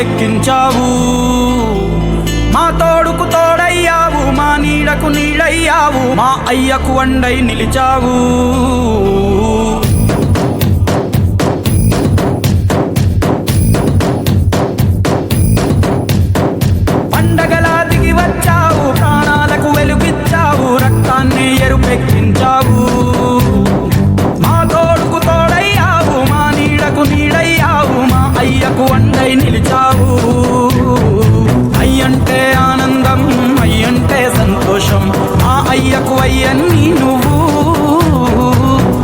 ఎరుపెక్కించావు. మా తోడుకు తోడయ్యావు, మా నీడకు నీడయ్యావు, మా అయ్యకు అండై నిలిచావు. పండగలా దిగి వచ్చావు, ప్రాణాలకు వెలుగిచ్చావు, రక్తాన్ని ఎరుపెక్కించావు. మా తోడుకు తోడయ్యావు, మా నీడకు నీడయ్యావు, మా అయ్యకు అండై నిలిచావు. అయ్యంటే ఆనందం, అయ్యంటే సంతోషం, మా అయ్యకు అయ్యన్ని నువ్వు.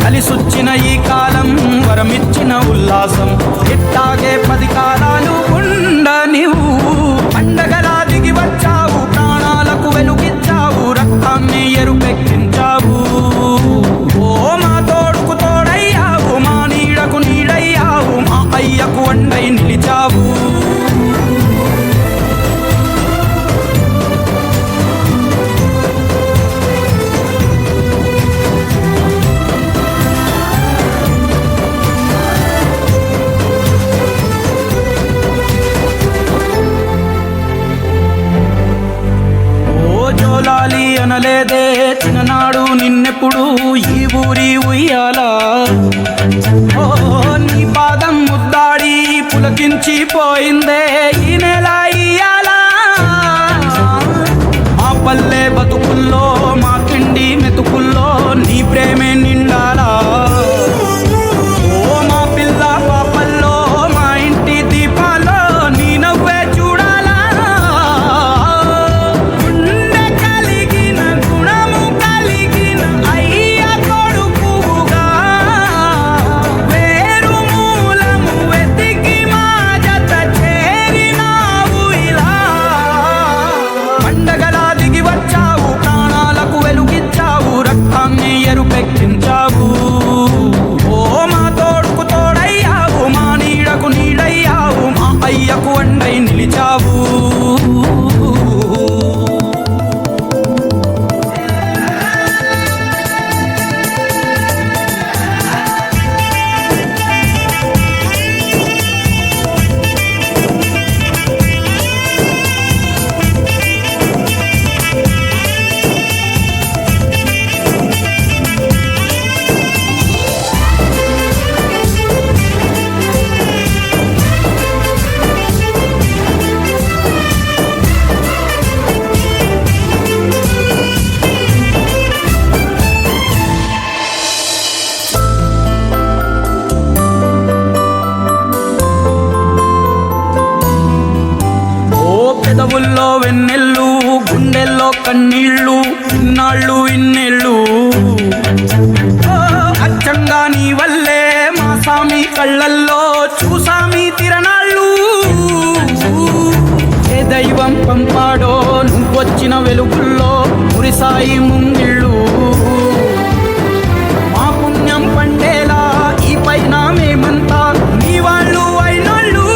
కలిసొచ్చిన ఈ కాలం వరమిచ్చిన ఉల్లాసం, ఇట్టాగే 10 కాలాలు ఉండనివ్వు. పండగలా దిగి వచ్చావు, ప్రాణాలకు వెలుగిచ్చావు, రక్తాన్ని ఎరుపెక్కించావు. ఓ మా తోడుకు తోడయ్యావు, మా నీడకు నీడయ్యావు, మా అయ్యకు అండై నిలిచావు. జోలాలి అనలేదే చిన్ననాడు నిన్నెప్పుడు ఈ ఊరి ఉయ్యాలా. ఓ నీ పాదం ముద్దాడి పులకించి పోయిందే ఈ నెల ఇయ్యాలా. మా పల్లె బతుకుల్లో, మా తిండి మెతుకుల్లో నీ ప్రేమే నిండాలా. ఓ మా పిల్ల పాపల్లో, మా ఇంటి దీపాల్లో నీ నవ్వే చూడాలా. గుండె కలిగిన గుణము కలిగిన అయ్య కొడుకుగా, వేరు మూలము వెతికి మా జత చేరినావు ఇలా. పండగలా దిగి వచ్చావు, ప్రాణాలకు వెలుగిచ్చావు, రక్తాన్ని ఎరుపెక్కించావు. ఓ మా తోడుకు తోడయ్యావు, మా నీడకు నీడయ్యావు, మా అయ్యకు అండై నిలిచావు. పెదవుల్లో వెన్నెళ్ళు, గుండెల్లో కన్నీళ్ళు, ఇన్నాళ్ళు ఇన్నేళ్ళు. అచ్చంగా నీ వల్లే మా సామి కళ్ళల్లో చూసామి తిరణాళ్ళు. ఏ దైవం పంపాడో నువ్వొచ్చిన వెలుగుల్లో మురిసాయి ముంగిళ్ళు. మా పుణ్యం పండేలా ఈ పైన మేమంతా నీ వాళ్ళు అయినోళ్ళు.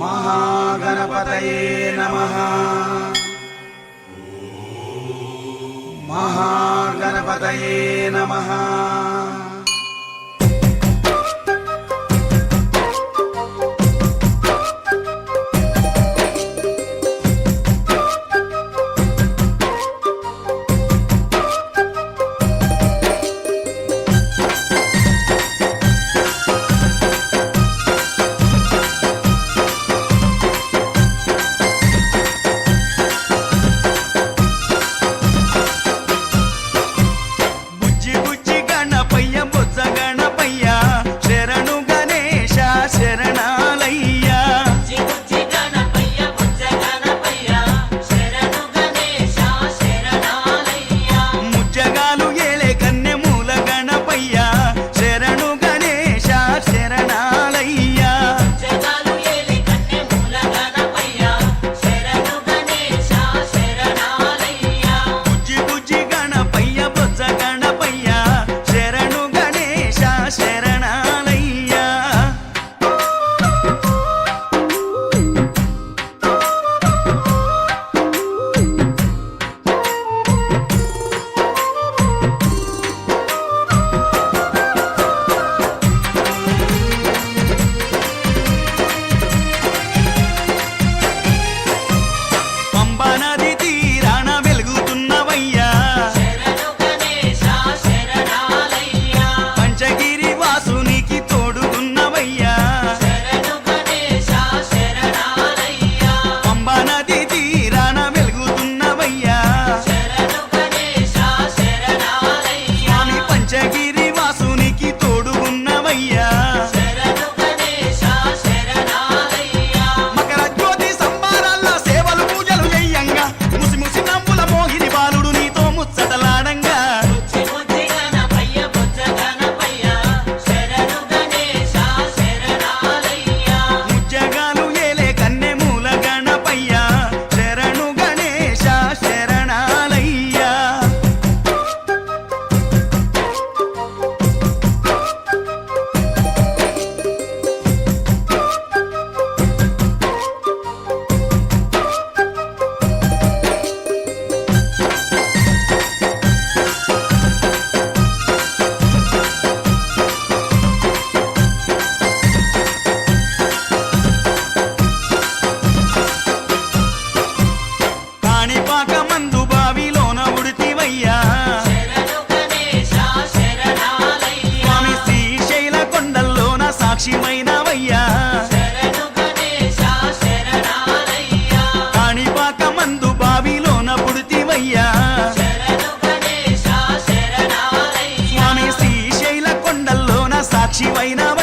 మహా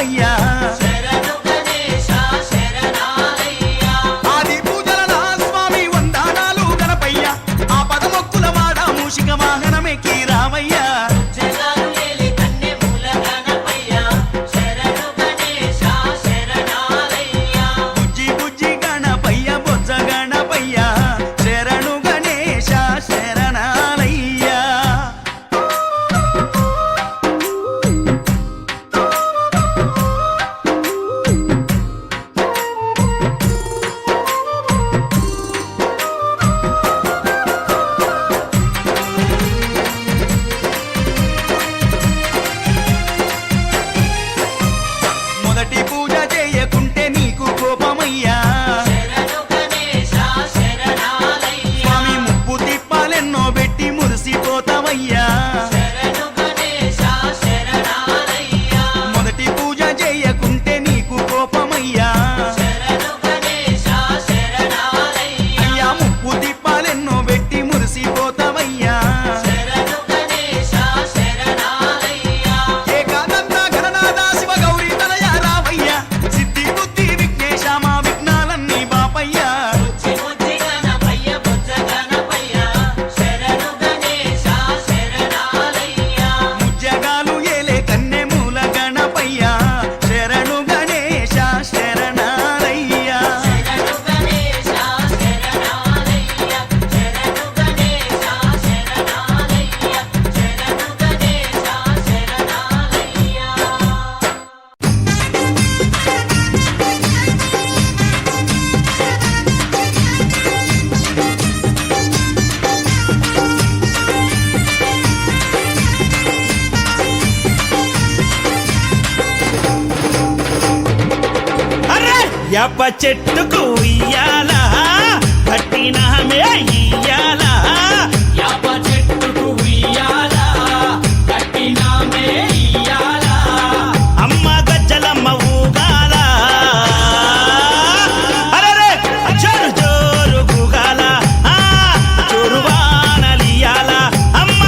శరణాలయ్యా ఆది పూజల నా స్వామి వందనాలు గణపయ్య ఆ పదమొక్కుల వాడ మూషిక వాహనమెక్కి రామయ్యా బుజ్జి బుజ్జి గణపయ్య బొజ్జ గణపయ్య శరణు గణేశ శరణాలయ్యా మొదటి పూజ చేయకుంటే నీకు కోపమయ్యా స్వామి ముప్పు తిప్పాలెన్నో పెట్టి మురిసిపోతామయ్యా మొదటి పూజ చేయకుంటే నీకు కోపమయ్యా అయ్యా ముప్పు తిప్పాలెన్నో పెట్టి మురిసిపోతామయ్యా ఏకాదంత గణనాథ శివ గౌరీ తనయ రామయ్య సిద్ధి బుద్ధి విఘ్నేశ మా విఘ్నాలన్నీ బాపయ్యా ముజ్జగాలు ఏలే కన్నె మూల గణపయ్య శరణు గణేశ శరణాలయ్యా యప్ప చెట్టుకు ఇయ్యాలా కట్టినమే ఇయ్యాలా యాప చెట్టుకు ఉయ్యాలా కట్టినామే ఇయ్యాలా అమ్మ గజ్జలమ్మ ఊగాల అరెరే జోరు జోరు గుగాల జోరు వానలియాల అమ్మ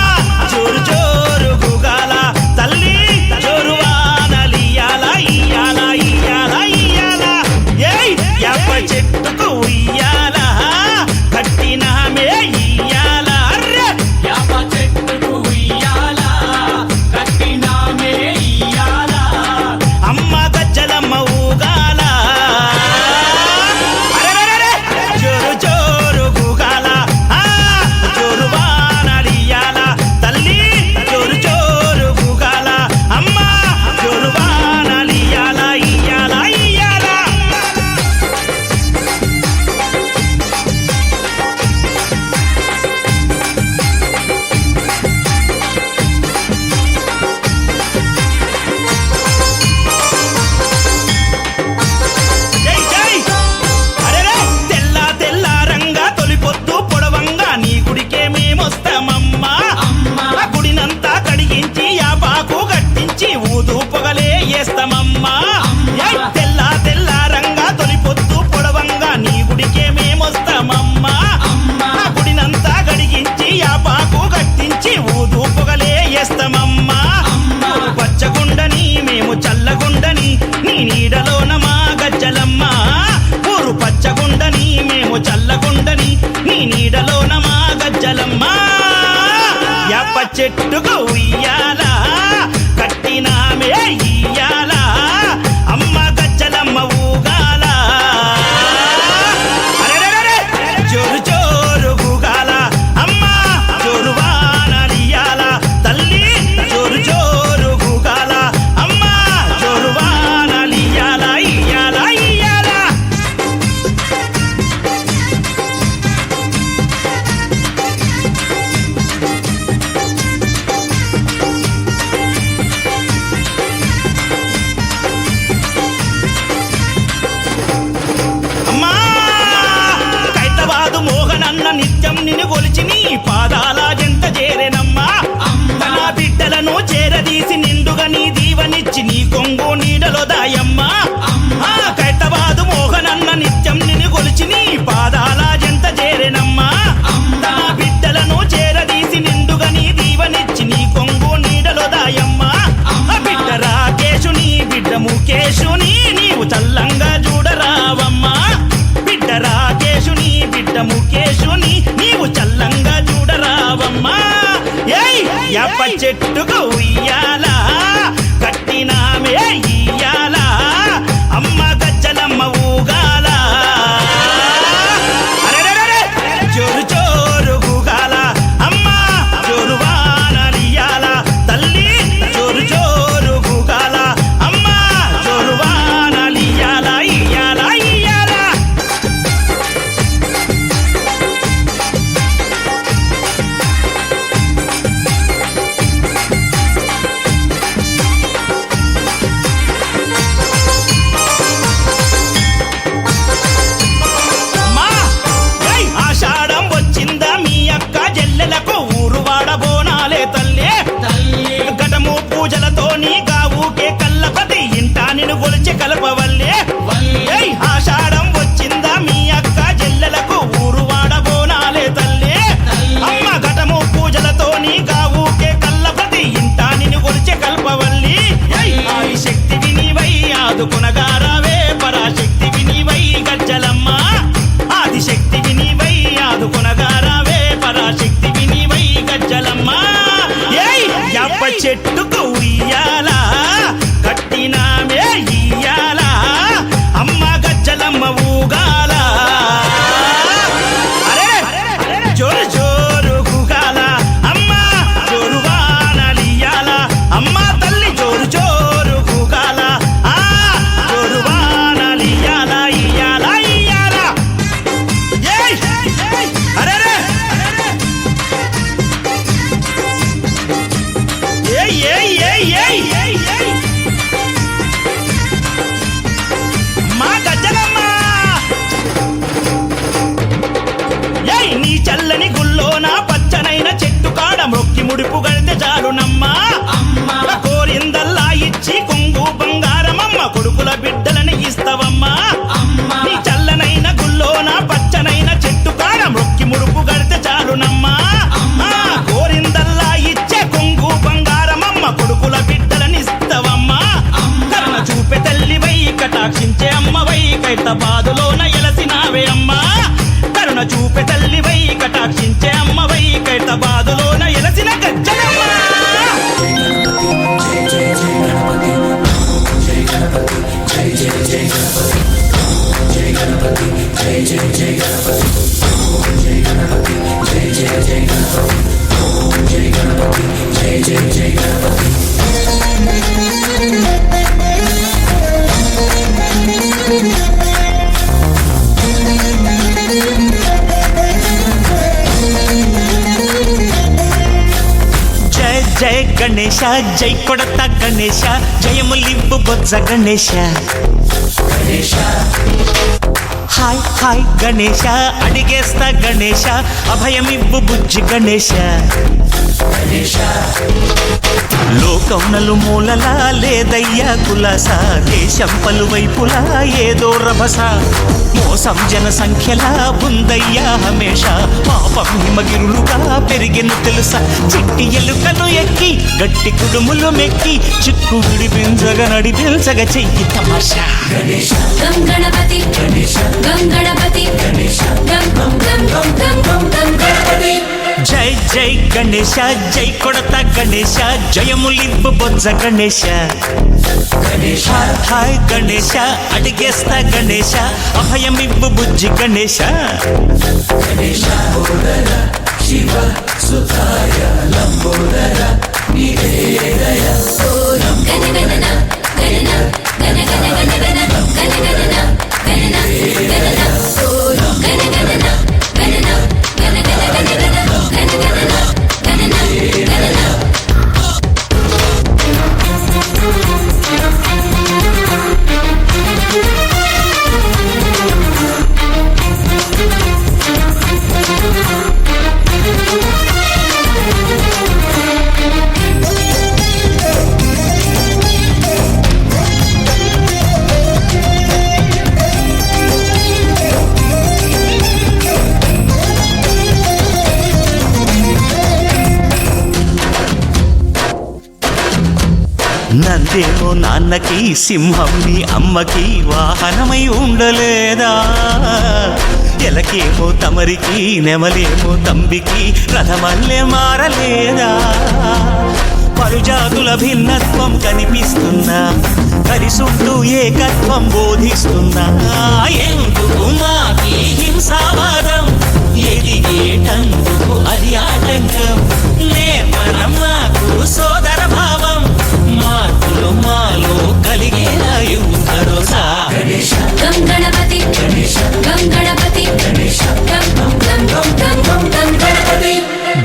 జోరు జోరు గుగాల తల్లి జోరు వానలియాల ఇయ్యాల ఇయ్యాల ఇయ్యాల ఏయ్ యప్ప చెట్టుకు ఇయ్యాల కట్టినమే ఇయ్యాల అర్రే యాప చెట్టుకు ఉయ్యాలా కట్టినామే ఇయ్యాలా అమ్మ గజ్జలమ్మ ఊగాల అరెరెరెరె! జోరు జోరు గుగాల జోరు వానలియాల తల్లి జోరు జోరు గుగాల అమ్మ జోరు వానలియాల ఇయ్యాల ఇయ్యాల జై జై అరెరే తెల్ల తెల్ల రంగా తొలిపొద్దు పొడవంగా నీ గుడికే మేమొస్తామమ్మా ఆ గుడినంతా కడిగించి ఆ పాకు కట్టించి ఊదు పొగలే వేస్తామమ్మా ఏయ్ తెల్ల తెల్ల రంగా తొలిపొద్దు పొడవంగా నీ గుడికే మేమొస్తామమ్మా ఆ గుడినంతా కడిగించి ఆ పాకు కట్టించి ఊదు పొగలే వేస్తామమ్మా పచ్చగుండని మేము చల్లగుండని నీ నీడలోన మా గజ్జలమ్మ ఊరు పచ్చగుండని మేము చల్లగుండని నీ నీడలోన మా గజ్జలమ్మ యాప చెట్టుకు ఉయ్యాల కట్టినామే ఇయ్యాల అమ్మ గజ్జలమ్మ ఊగాల అరెరెరెరె! జోరు జోరు గుగాల అమ్మ జోరు వానలియాల తల్లి జోరు జోరు గుగాల అమ్మ జోరు వానలియాల ఇయ్యాల ఇయ్యాల అమ్మా కైతవాదు మోహనన్న నిత్యం నిన్ను కొలిచి నీ పాదాల జంత చేరెనమ్మా తన బిడ్డలను చేరదీసి నిండుగా నీ దీవనిచ్చి నీ కొంగు నీడలో దాయమ్మా కైతవాదు మోహనన్న నిత్యం నిన్ను కొలిచి నీ పాదాల జంత చేరెనమ్మా తన బిడ్డలను చేరదీసి నిండుగా నీ దీవనిచ్చి నీ కొంగు నీడలో దాయమ్మా బిడ్డ రాకేశు నీ బిడ్డ ముఖే ముఖేశుని నీవు చల్లంగా చూడరావమ్మా బిడ్డ రాకేశుని బిడ్డ ముఖేశుని నీవు చల్లంగా చూడరావమ్మా ఏయ్ యాప చెట్టుకు ఉయ్యాలా కట్టినామే ఇయ్యాలా అమ్మ గజ్జలమ్మ ఊగాల అరెరెరెరె! జోరు జోరు గూగాల అమ్మ జోరు వానలియాల తల్లి జోరు జోరు గూగాల అమ్మ జోరు వానలియాల ఇయ్యాల ఇయ్యాల అమ్మా! ఏయ్! ఆషాఢం వచ్చిందా మీ అక్క జల్లెలకు ఊరు వాడబోనాలే తల్లే తల్లి ఘటము పూజలతోని గావుకే కల్లపతి ఇంటా నిన్ను గొలిచి కలపవల్లే వల్లి ఏయ్! ఆషాఢం వచ్చిందా మీ అక్క జల్లెలకు ఊరు వాడబోనాలే తల్లే అమ్మ ఘటము పూజలతోని గావుకే కల్లపతి ఇంటా నిన్ను గొలిచి కల్పవల్లి ఆది శక్తి వినివై ఆదుకునగారావే పరాశక్తి వినివై గజ్జలమ్మ ఆది శక్తి వినివై ఆదుకునగారావే పరాశక్తి వినివై గజ్జలమ్మ ఏయ్ యాప చెట్టుకు ఉయ్యాలా కట్టినామే ఇయ్యాలా అమ్మ గజ్జలమ్మ ఊగాల అరే జోరు జోరు గూగాల అమ్మ జోరు వానలియాల అమ్మ తల్లి జోరు జోరు గూగాల ఆ జోరు వానలియాల ఇయ్యాల ఇయ్యాల ఏయ్ అరెరే ఏయ్ ఏయ్ ఏయ్ ఏయ్ ఏయ్ ఏయ్ మా గజ్జలమ్మ ఏయ్ నీ చల్లని గుల్లోన పచ్చనైన చెట్టు కాడ మొక్కి ముడుపు గడితే చాలునమ్మా అమ్మ కోరిందల్లా ఇచ్చి కొంగు బంగారమమ్మ కొడుకుల బిడ్డలని ఇస్తవమ్మా అమ్మ నీ చల్లనైన గుల్లోన పచ్చనైన చెట్టు కాడ మొక్కి ముడుపు గడితే చాలునమ్మా అమ్మా. కోరిందల్లా ఇచ్చే కొంగు బంగారమమ్మ కొడుకుల బిడ్డలని ఇస్తవమ్మా అమ్మ. కరుణ చూపే తల్లివై కటాక్షించే అమ్మవై కైత బాధలోన ఎలసినావే అమ్మా కరుణ చూపే తల్లివై కటాక్షించే అమ్మవై కైత బాధలోన ఎలసిన గజ్జలమ్మ జయ జయ గణేశ జై కొడత గణేశ జయములివ్వు బొజ్జ గణేశ హాయ్ హాయ్ గణేశ అడిగేస్తా గణేశ అభయమివ్వు బుజ్జి గణేశ లోకం నలుమూలలా లేదయ్యా కులాస దేశం పలువైపులా ఏదో రభస మోసం జన సంఖ్యలా ఉందయ్యా హమేష పాపం హిమగిరులుగా పెరిగిన తెలుసా చిట్టి ఎలుకలు ఎక్కి గట్టి కుడుములు మెక్కి చిక్కు విడిపించగ నడిపించగ చెయ్యి తమాషా గం గణపతి గం గణపతి గం గం గం గం గం గం గం గణపతి జై జై గణేశ జై కొడత గణేశ జయములివ్వు బొజ్జ గణేశ హాయ్ హాయ్ గణేశ అడిగేస్తా గణేశ అభయమివ్వు బుజ్జి గణేశ గణ గణన గణన గణ గణ గణ గణ గణ గణన గణన గణన గణ గణన గణన గణ గణ గణ గణ గణ గణన గణన గణన గజేమో నాన్నకి, సింహం నీ అమ్మకి వాహనమై ఉండలేదా? ఎలకేమో తమరికి, నెమలేమో తంబికి రథమల్లే మారలేదా? పరుజాతుల భిన్నత్వం కనిపిస్తున్నా, కలిసుంటూ ఏకత్వం బోధిస్తున్నా. ఎందుకు మాకి హింసావాదం, ఎదిగేటందుకు అది ఆటంకం. నేర్పరం మాకు సోదర భావం, మార్పులు మాలో కలిగేలా భరోసా. గం గణపతి గం గణపతి గం గం గం గం గం గం గణపతి.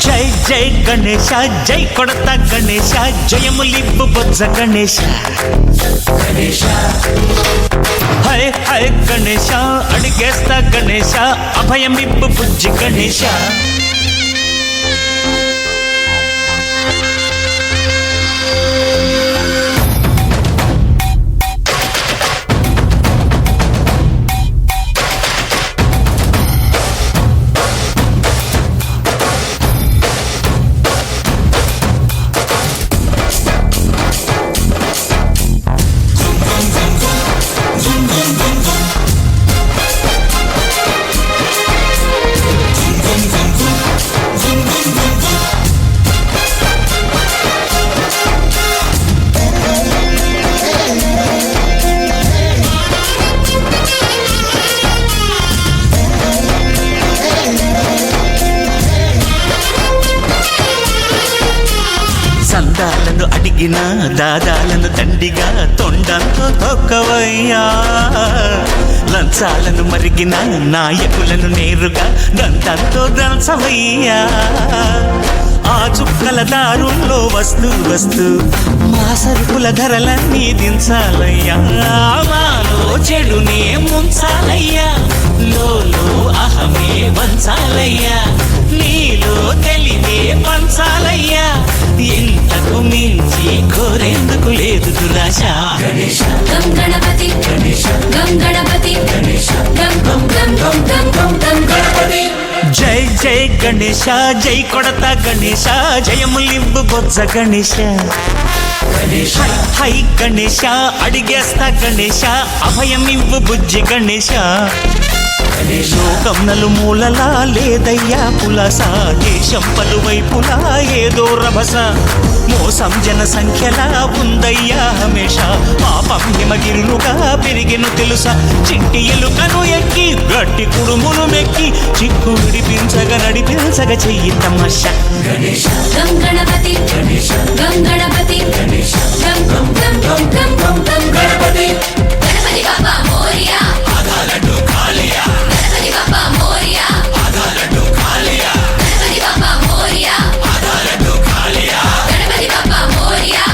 జై జై గణేశ, జై కొడత గణేశ, జయములిబ్బు బొజ్జ గణేశ. హై హై గణేశ, అడిగేస్తా గణేశ, అభయమిబ్బు బుజ్జి గణేశ. సందాలను అడిగిన దాదాలను దండిగా తొండంతో తొక్కవయ్యా. లంచాలను మరిగిన నాయకులను నేరుగా దంతంతో దంచవయ్యా. ఆ చుక్కల దారుల్లో వస్తూ వస్తూ మా సరుకుల ధరలన్నీ దించాలయ్యా. మాలో చెడునే ముంచాలయ్యా, లోలో అహమే వంచాలయ్యా. నీలో తెలివే పంచాలయ్యా, ఇంతకు మించి కోరేందుకు లేదు దురాశ. గం గణపతి గం గణపతి గం గం గం గం గం గం గం గణపతి. జై జై గణేశ, జై కొడత గణేశ, జయములింబు బొజ్జ గణేశ. హై గణేశ, అడిగేస్తా గణేశ, అభయమివ్వు బుజ్జి గణేశ. లోకం నలుమూలలా లేదయ్యా పులస, దేశం పలువైపులా ఏదో రభస. మోసం జన సంఖ్యలా ఉందయ్యా హమేష, పాపం హిమగిరులుగా పెరిగెను తెలుసా. చిట్టి ఎలుకను ఎక్కి గట్టి కుడుములు మెక్కి, చిక్కు విడిపించగా నడిపించగ చెయ్యి తమాష. గం గణపతి గం గణపతి గం గం గం గం గం గం గం గణపతి. గణపతి బాబా మోరియా, గణపతి బాబా మోరియా, గణపతి బాబా మోరియా, గణపతి బాబా మోరియా.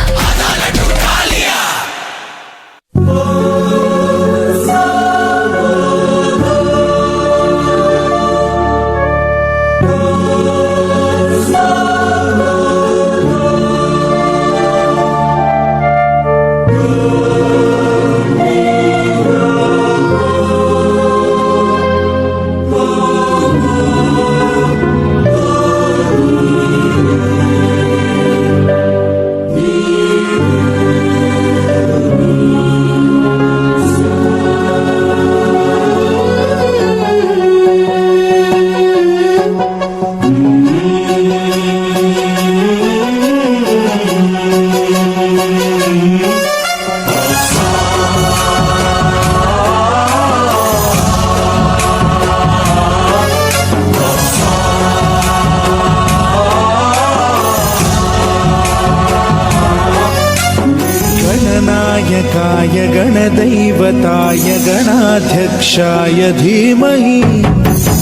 गणनायकाय गणदैवताय गणाध्यक्षाय धीमहि,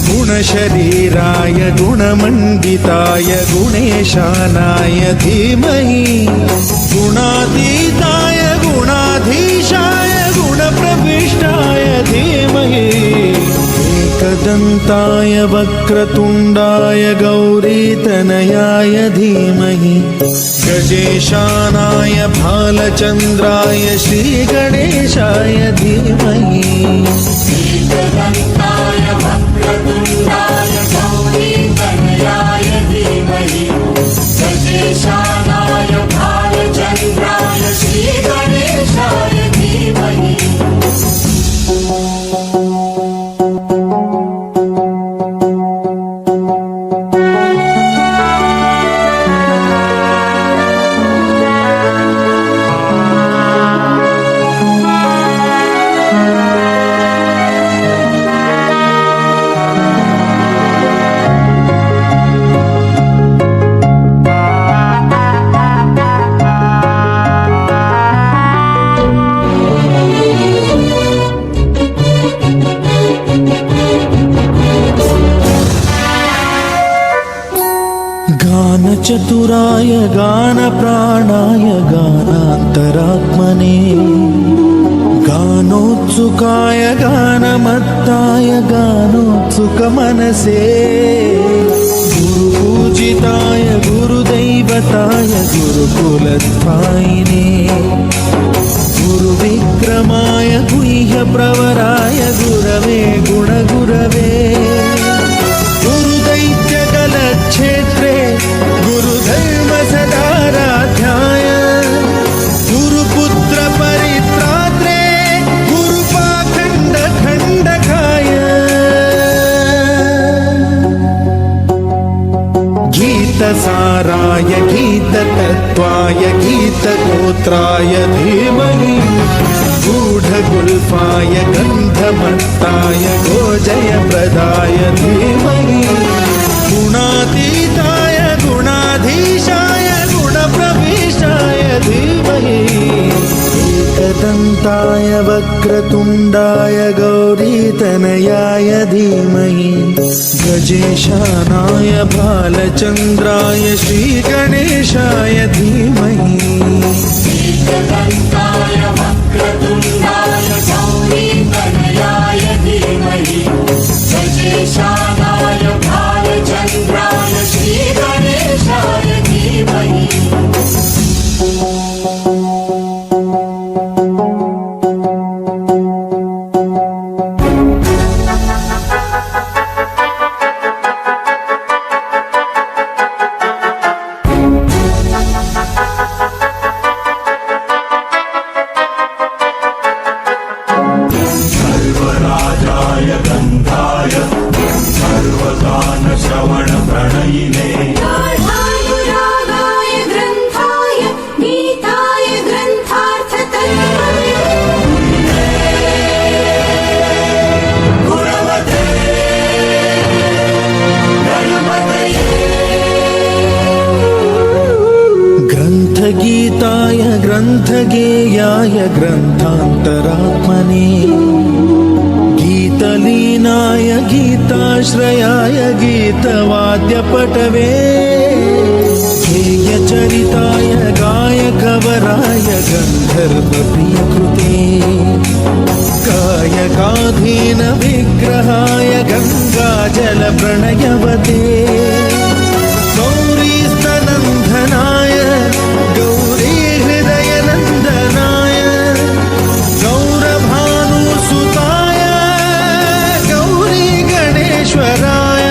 गुणशरीराय गुणमण्डिताय गुणेशानाय धीमहि, गुणातीताय गुणाधीशाय गुणप्रविष्टाय धीमहि, एकदन्ताय वक्रतुण्डाय गौरीतनयाय धीमहि, गजेशानाय भालचन्द्राय श्रीगणेशाय धीमहि, एकदन्ताय वक्रतुण्डाय गौरीतनयाय धीमहि, गजेशानाय भालचन्द्राय श्रीगणेशाय చతురాయ గాన ప్రాణాయ గానాంతరాత్మనే గానోత్సుకాయ గానమత్తాయ గానోత్సుక మనసే గురు పూజితాయ గురుదైవతాయ గురుకులస్థాయినే గురు విక్రమాయ గుహ్య ప్రవరాయ గురవే గుణగురవే गुरुदैत्यकलक्षेत्रे गुरुधर्म सदाराध्याय गुरुपुत्र परित्रात्रे गुरुपाखण्ड खण्डकाय गीतसाराय गीततत्त्वाय गीतगोत्राय धीमहि गूढगुल्फाय गन्धमत्ताय गोजयप्रदाय धीमहि गुणातीताय गुणाधीशाय गुणप्रवेशाय धीमहि एकदन्ताय वक्रतुण्डाय गौरीतनयाय धीमहि गजेशानाय बालचन्द्राय श्रीगणेशाय धीमहि एकदन्ताय वक्रतुण्डाय गौरीतनयाय धीमहि गजेशानाय भालचन्द्राय श्रीगणेशाय धीमहि सर्वराजाय गन्धाय सर्वगानश्रवणप्रणयिने गाढानुरागाय ग्रन्थाय गीताय ग्रन्थार्थतन्मये गुणवते गणपतये ग्रन्थगीताय ग्रन्थगेयाय ग्रन्थान्तरात्मने गीतलीनाय गीताश्रयाय गीतवाद्यपटवे गेयचरिताय गायकवराय गन्धर्वप्रियकृते कायकाधीन विग्रहाय गङ्गाजलप्रणयवते गौरीस्तनन्दनाय गौरीहृदयनन्दनाय गौरभानुसुताय गौरी गणेश्वराय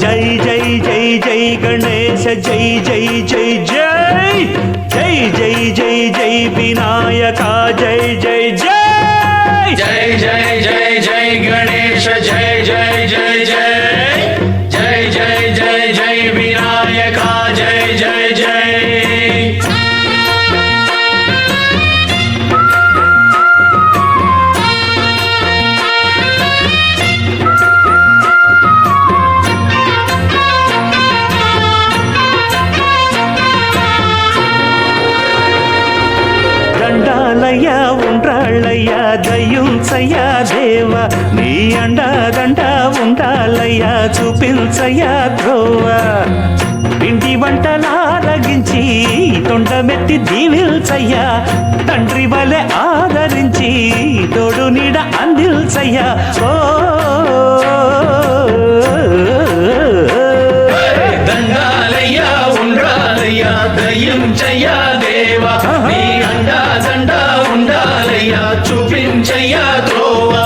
जय जय जय जय गणेश जय जय जय जय जय जय जय जय विनायका जय जय जय जय जय जय जय गणेश जय जय जय जय जय जय जय जय विनायका जय जय जय దండాలయ ఉండ్రాళ్ళయ్య దయ్యుంచయ్య దేవ నీ అండదండ ఉండాలయ్య చూపించయ్య ధ్రువ పిండి వంటలారగించి తొండమెత్తి దీవిల్చయ్య తండ్రి వలె ఆదరించి తోడు నీడ అందిల్చయ్య ఓ దండాలయ్య ఉండ్రాలయ్య దయ్యుంచయ్య దేవా నీ అండా దండ ఉండాలయ్య చూపించయ్య త్రోవా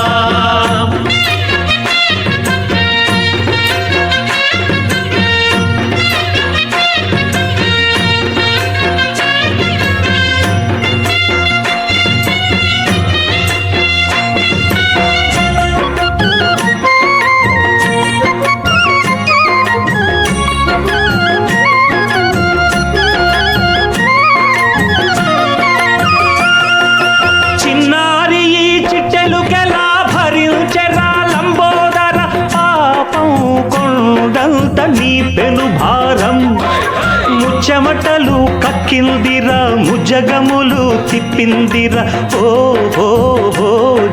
చెమటలు కక్కిందిరా ముజగములు తిప్పిందిరా ఓ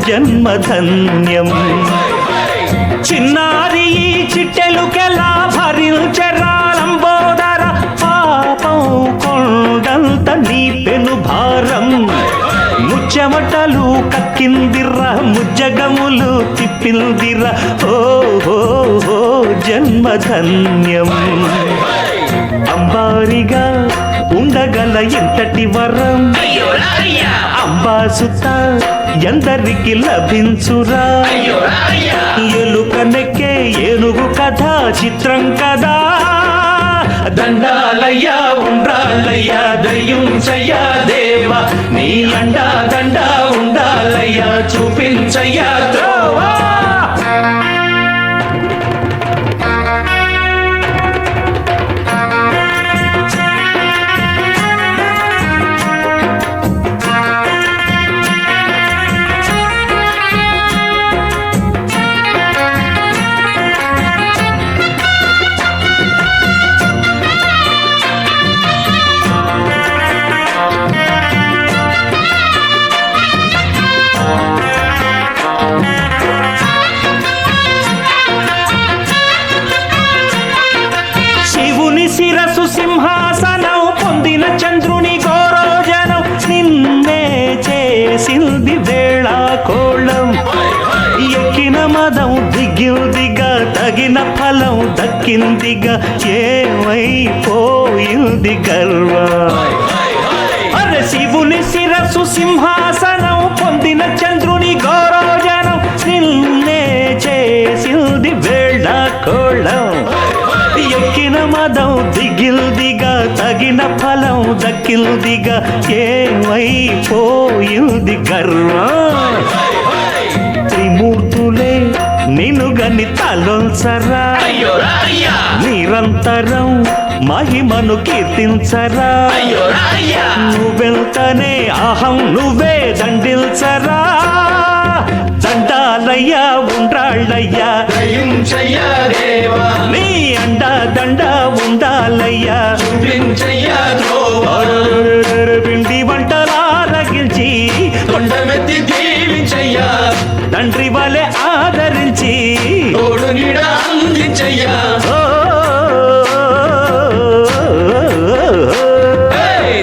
జన్మధన్యం చిన్నారి ఈ చిట్టెలుకెలా భరించరాలంబోదర పాపం కొండంత నీ పెను భారం ముచ్చమటలు కక్కిందిర్ర ముజ్జగములు తిప్పిందిర్ర ఓ జన్మధన్యం అంబారిగా ఉండగల ఎంతటి వరం అంబాసుత ఎందరికి లభించురా ఎలుకనెక్కే ఏనుగు కథ చిత్రం కదా దండాలయ్యా ఉండాలయ్యా దయ్యుంచయ్యా దేవా నీ అండా దండా ఉండాలయ్యా చూపించయ్యా ద్రోవా శిరసు సింహాసనం పొందిన చంద్రుని గౌరోజనం నిన్నే చేసింది వేళ కోళం ఎక్కిన మదం దిగిందిగా తగిన ఫలం దక్కిందిగా ఏమైపోయింది గర్వం అరే శివుని శిరసు సింహాసనం పొందిన చంద్రుని గౌరోజనం నిన్నే చేసింది వేళ కోళం ఎక్కిన మదం దిగిల్దిగా తగిన ఫలం దక్కిల్దిగా ఏమైపోయింది గర్వం త్రిమూర్తులే నిన్ను గని తలొల్సరా నిరంతరం మహిమను కీర్తించరా నువ్వెంతనే అహం నువ్వే దండిల్చరా దండాలయ్యా ఉండాళ్ళయ్యా దయించయ్యా దేవా నీ అండా దండా ఉండాలయ్యా చూపించయ్యా ద్రోవా పిండి వంటలారగించి కొండమెత్తి దీవించయ్యా తండ్రి వలె ఆదరించి తోడు నీడ అందించయ్యా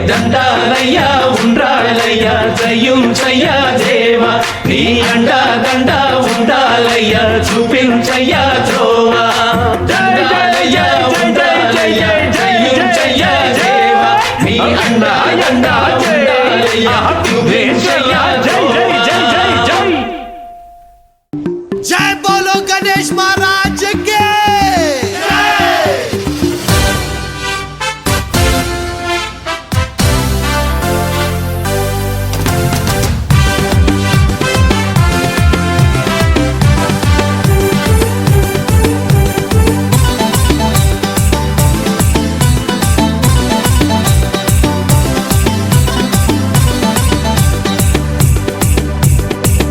దండాలయ్యా ఉండాలయ్యా దయ్యుంచయ్యా దేవా నీ అండా దండా ఉండాలయ్యా చూపించయ్యా ద్రోవా దండాలయ్యా ఉండాలయ్యా దయ్యుంచయ్యా దేవా నీ అండా దండా ఉండాలయ్యా చూపించయ్యా ద్రోవా जय बोलो गणेश महाराज के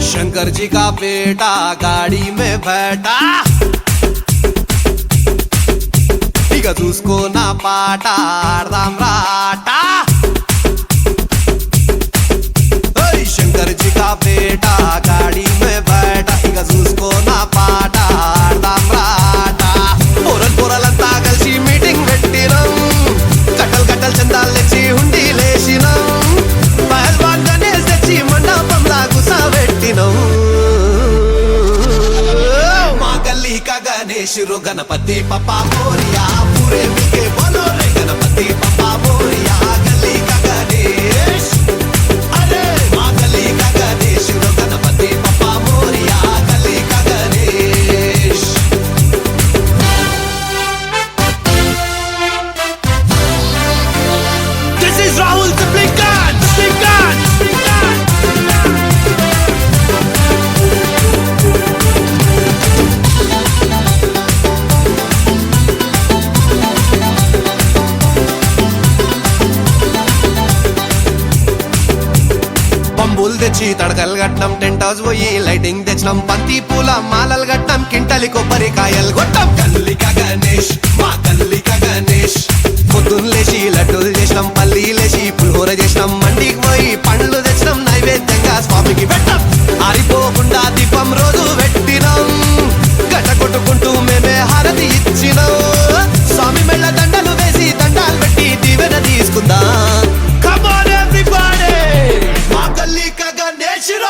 शंकर जी का बेटा गाड़ी में बैठा उसको ना पाटा राम राटा शंकर जी का बेटा गाड़ी में बैठा उसको ना पाटा राम राटा पोरल पोरल अंता कलसी मीटिंग పెట్టినం కట్టల్ కట్టల్ చందాలు తెచ్చి హుండీ లేసినం పహల్వాన్ గణేష్ తెచ్చి మండపంలా గుసబెట్టినం మా గల్లీ కా గణేష్ रो गणपति पप्पा मोरिया पूरे मिलके बोलो रे गणपति पप्पा मोरिया गली का गणेश अरे माँ गली का गणेश रो गणपति पप्पा मोरिया गली का Ganesh This is Rahul Tiplikan పంబులు తెచ్చి తడకలు కట్టినాం టెంట్ హౌస్ పోయి లైటింగ్ తెచ్చినాం బంతి పూల మాలలు కట్టినాం కింటలి కొబ్బరికాయలు కొట్టాం గల్లిక గణేష్ మా గల్లిక గణేష్ పొద్దున్న లేచి లడ్డూలు చేసినాం పల్లీలేసి పులిహోర చేసినాం మండికి పోయి పండ్లు తెచ్చినాం నైవేద్యంగా స్వామికి పెట్టాం ఆరిపోకుండా దీపం రోజు పెట్టినాం గట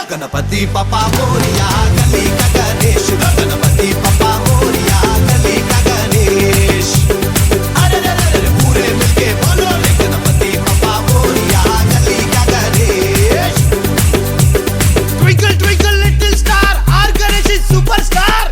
गणपति पप्पा मोरिया गली का गणेश गणपति पप्पा मोरिया गली का गणेश अरे रे रे रे पूरे मिलके बोलो रे गणपति पप्पा मोरिया गली का Ganesh twinkle twinkle little star our Ganesh is superstar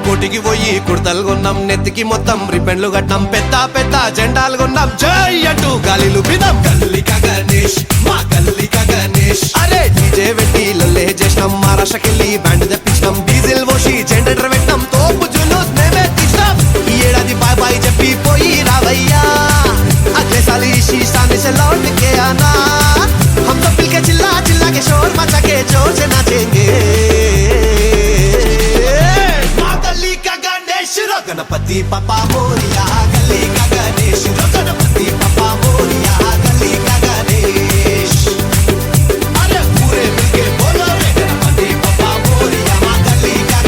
కోటికి పోయి కుర్తలు కొన్నాం నెత్తికి మొత్తం రిపెన్లు కట్టాం పెద్ద పెద్ద జెండాలు కొన్నాం జై అంటూ గాలిలు పిదాం గల్లిక గణేష్ మా గల్లిక గణేష్ అరే డీజే పెట్టి లొల్లే చేసినాం మహారాష్ట్రకెళ్ళి బ్యాండ్ తెప్పించినాం డీజిల్ పోసి జనరేటర్ పెట్టాం తోపు జులూస్ మేమే తీసినాం ఈ ఏడాది బాయ్ బాయ్ చెప్పి పోయి రావయ్యా అగ్లే సాలి शीशाने से लौट के आना हम तो मिलके चिल्ला चिल्ला के शोर मचा के जोर से नाचेंगे गणपति पप्पा मोरिया गली का गणेश गणपति पप्पा मोरिया गली का गणेश अरे पूरे मिलके बोलो रे गणपति पप्पा मोरिया गली का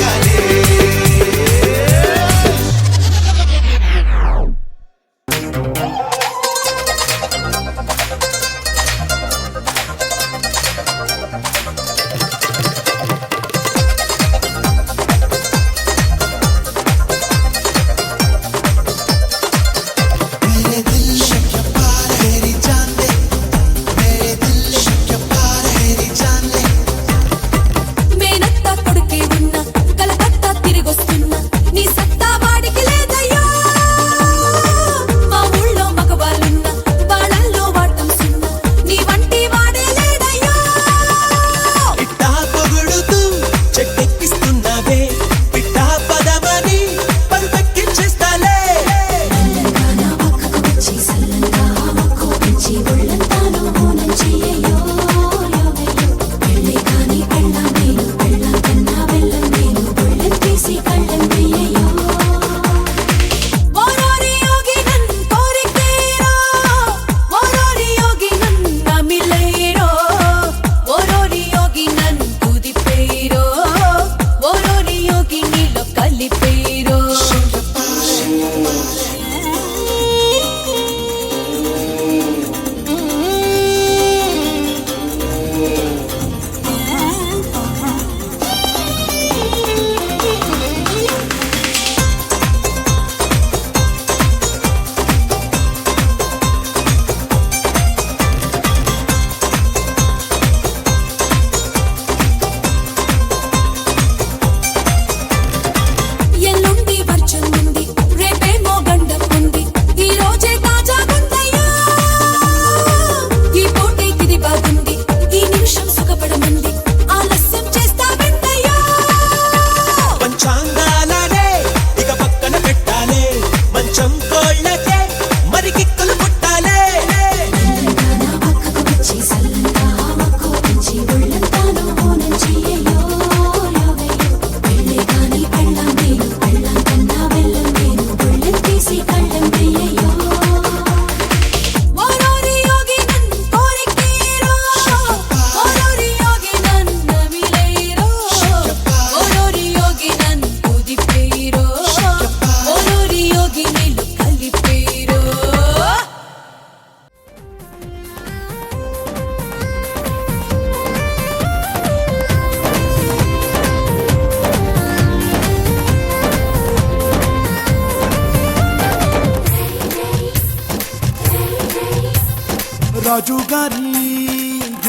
రాజు గారి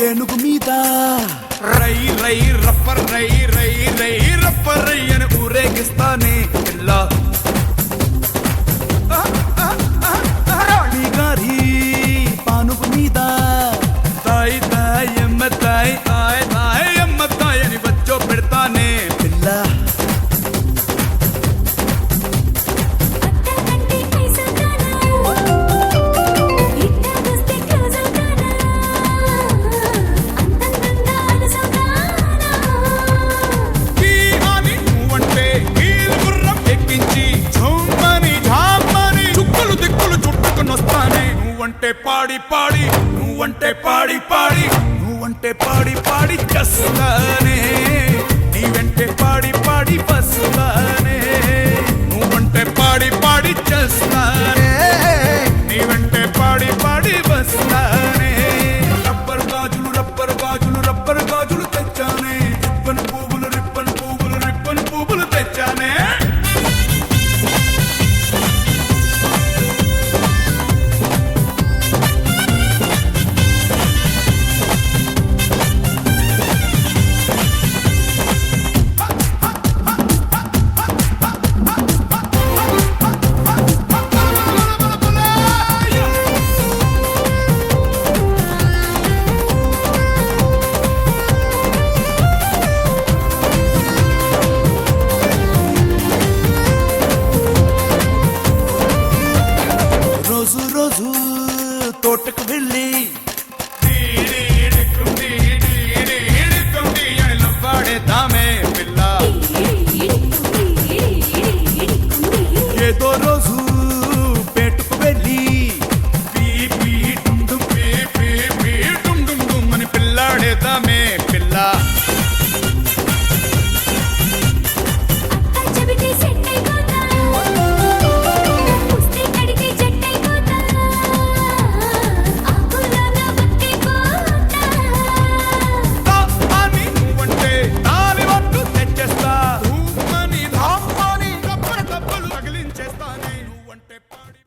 ఏనుగు మీద రై రై రప్పర్ రై రై రై రప్పర్ రై అని ఊరేగిస్తానే ఇలా రాణి గారి పానుపు మీద తాయి తాయి ఎమ్మ తాయి తాయి తాయి ఎమ్మ తాయి అని బచ్చో పెడతానే పిల్ల గుర్రం వస్తానే నీ వెంటే పాడి పాడి వస్తానే నువ్వంటే పాడి పాడి చేస్తానే నీ వెంటే పాడి పాడి వస్తానే రబ్బర్ గాజులు రబ్బర్ గాజులు రబ్బర్ గాజులు తెచ్చానే రిబ్బన్ పువ్వులు రిబ్బన్ పువ్వులు రిబ్బన్ పువ్వులు తెచ్చానే రోజు రోజు తోటకు వెళ్ళి వాడేద్దామే పిల్ల ఏదో రోజు పేటుకు వెళ్ళి అని పిల్లాడేద్దామే పిల్ల చెబితే సెట్ అయిపోతా పుస్తే కడితే జట్ అయిపోతా ఆకులోన బతికిపోతా అని నువ్వంటే దాని వట్టు తెచ్చేస్తా ధూమని ధామ్మని కప్పలు కప్పలు తగిలించేస్తానే నువ్వంటే పాడి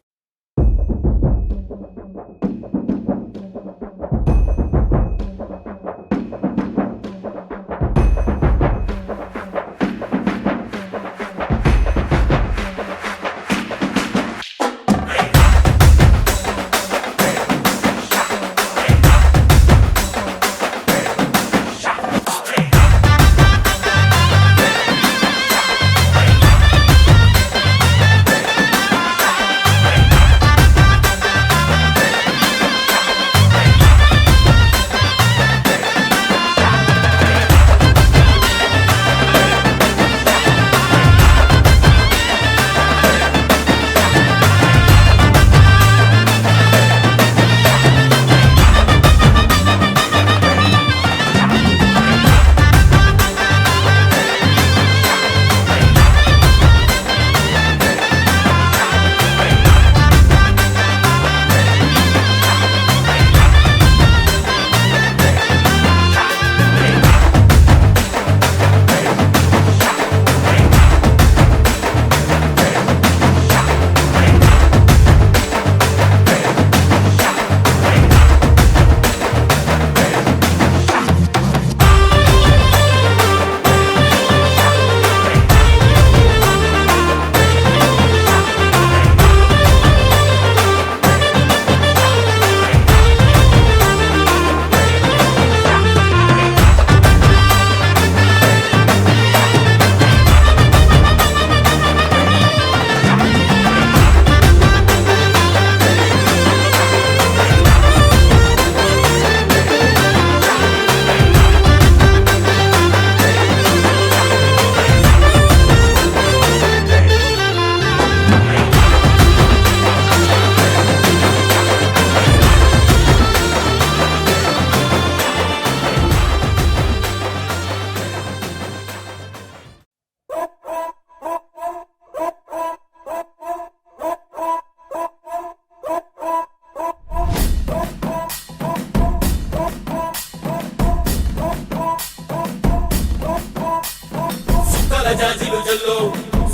జాజిలు జల్లో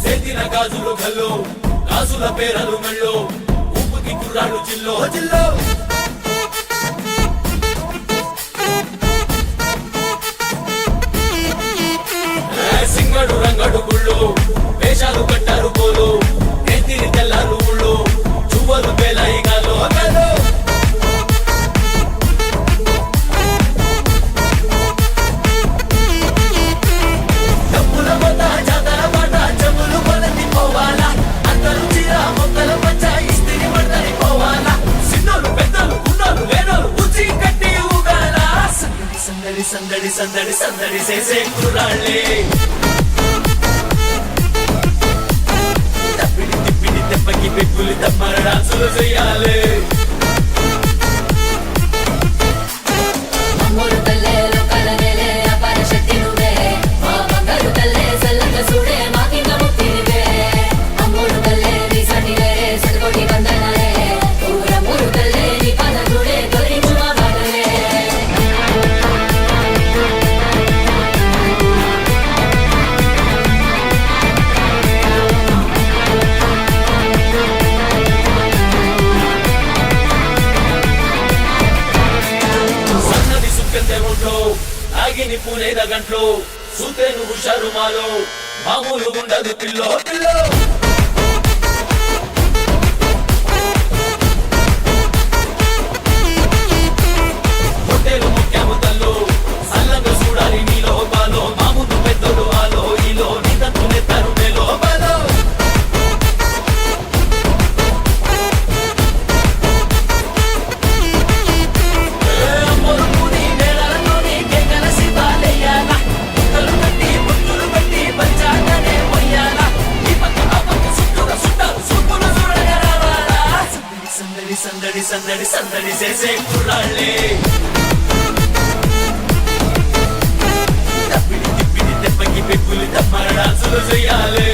సేతిన గాజులు గల్లో గాజుల పేరలు మెళ్ళో ఊపుకి కుర్రాళ్ళు జిల్లో జిల్లో సింగడు రంగడు గుళ్ళు వేషాలు కట్టారు పోలు ఎత్తిరి తెల్లారు ఊళ్ళు చువ్వలు పేలాయి గాలో గల్లో సందడి సందడి సందడి చేసే కుర్రాళ్ళే తప్పిడి తిప్పిడి తెప్పకి పెక్కులు తప్పర డాన్సులు చేయాలి అమ్మోరు పల్లెలో కలనేలే అపర నిప్పునేద గంట్లో సూతే నువ్వు షరుమాలో మామూలు ఉండదు పిల్లో పిల్లో హోటలు ముఖ్యము తల్లు సల్లంగా చూడాలి నీలో బాలో మామూలు పెద్దలు ఆలో ఈలో నిదంతునే తరుణేలో బాలో సందడి సందడి సందడి చేసే కుర్రాళ్ళే తప్పిడి తిప్పిడి దెబ్బకి పెప్పులు తప్ప డాన్సులు చేయాలి